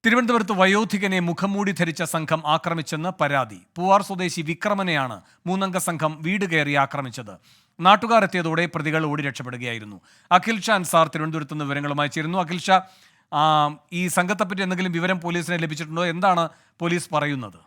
തിരുവനന്തപുരത്ത് വയോധികനെ മുഖംമൂടി ധരിച്ച സംഘം ആക്രമിച്ചെന്ന് പരാതി. പൂവാർ സ്വദേശി വിക്രമനെയാണ് മൂന്നംഗ സംഘം വീട് കയറി ആക്രമിച്ചത്. നാട്ടുകാർ എത്തിയതോടെ പ്രതികൾ ഓടി രക്ഷപ്പെടുകയായിരുന്നു. അഖിൽ ഷാ അൻസാർ തിരുവനന്തപുരത്ത് നിന്ന് വിവരങ്ങളുമായി ചേരുന്നു. അഖിൽ ഷാ, ഈ സംഘത്തെപ്പറ്റി എന്തെങ്കിലും വിവരം പോലീസിന് ലഭിച്ചിട്ടുണ്ടോ? എന്താണ് പോലീസ് പറയുന്നത്?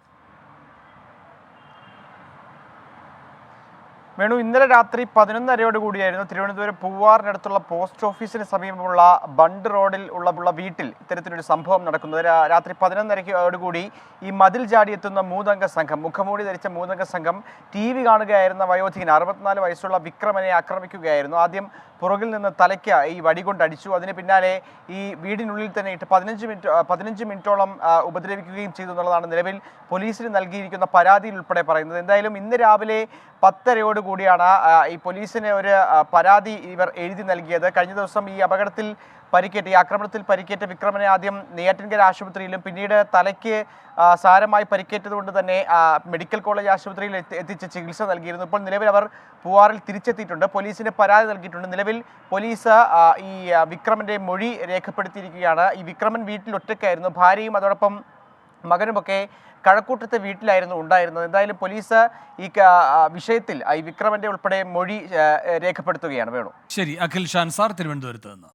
വേണു, ഇന്നലെ രാത്രി 11:30 കൂടിയായിരുന്നു തിരുവനന്തപുരം പൂവാറിനടുത്തുള്ള പോസ്റ്റ് ഓഫീസിന് സമീപമുള്ള ബണ്ട് റോഡിൽ ഉള്ള വീട്ടിൽ ഇത്തരത്തിലൊരു സംഭവം നടക്കുന്നത്. രാത്രി 11:30 കൂടി ഈ മതിൽ ചാടിയെത്തുന്ന മൂന്നംഗ സംഘം, മുഖംമൂടി ധരിച്ച മൂന്നംഗ സംഘം TV കാണുകയായിരുന്ന വയോധികൻ 64 വയസ്സുള്ള വിക്രമനെ ആക്രമിക്കുകയായിരുന്നു. ആദ്യം പുറകിൽ നിന്ന് തലയ്ക്ക് ഈ വടി കൊണ്ട് അടിച്ചു. അതിന് പിന്നാലെ ഈ വീടിനുള്ളിൽ തന്നെ ഇട്ട് 15 മിനിറ്റോളം ഉപദ്രവിക്കുകയും ചെയ്തു എന്നുള്ളതാണ് നിലവിൽ പോലീസിന് നൽകിയിരിക്കുന്ന പരാതിയിൽ ഉൾപ്പെടെ പറയുന്നത്. എന്തായാലും ഇന്ന് രാവിലെ 10:30 കൂടിയാണ് ഈ പോലീസിന് ഒരു പരാതി ഇവർ എഴുതി നൽകിയത്. കഴിഞ്ഞ ദിവസം ഈ അപകടത്തിൽ പരിക്കേറ്റ, ഈ ആക്രമണത്തിൽ പരിക്കേറ്റ വിക്രമനെ ആദ്യം നെയ്യാറ്റിൻകര ആശുപത്രിയിലും പിന്നീട് തലയ്ക്ക് സാരമായി പരിക്കേറ്റതുകൊണ്ട് തന്നെ മെഡിക്കൽ കോളേജ് ആശുപത്രിയിൽ എത്തിച്ച് ചികിത്സ നൽകിയിരുന്നു. ഇപ്പോൾ നിലവിൽ അവർ പൂവാറിൽ തിരിച്ചെത്തിയിട്ടുണ്ട്. പോലീസിന് പരാതി നൽകിയിട്ടുണ്ട്. നിലവിൽ പോലീസ് ഈ വിക്രമന്റെ മൊഴി രേഖപ്പെടുത്തിയിരിക്കുകയാണ്. ഈ വിക്രമൻ വീട്ടിൽ ഒറ്റയ്ക്കായിരുന്നു. ഭാര്യയും അതോടൊപ്പം മകനുമൊക്കെ കഴക്കൂട്ടത്തെ വീട്ടിലായിരുന്നു ഉണ്ടായിരുന്നത്. എന്തായാലും പോലീസ് ഈ വിഷയത്തിൽ ഈ വിക്രമന്റെ ഉൾപ്പെടെ മൊഴി രേഖപ്പെടുത്തുകയാണ്. വേണു. ശരി, അഖിൽ ഷാ അൻസാർ തിരുവനന്തപുരത്ത് നിന്ന്.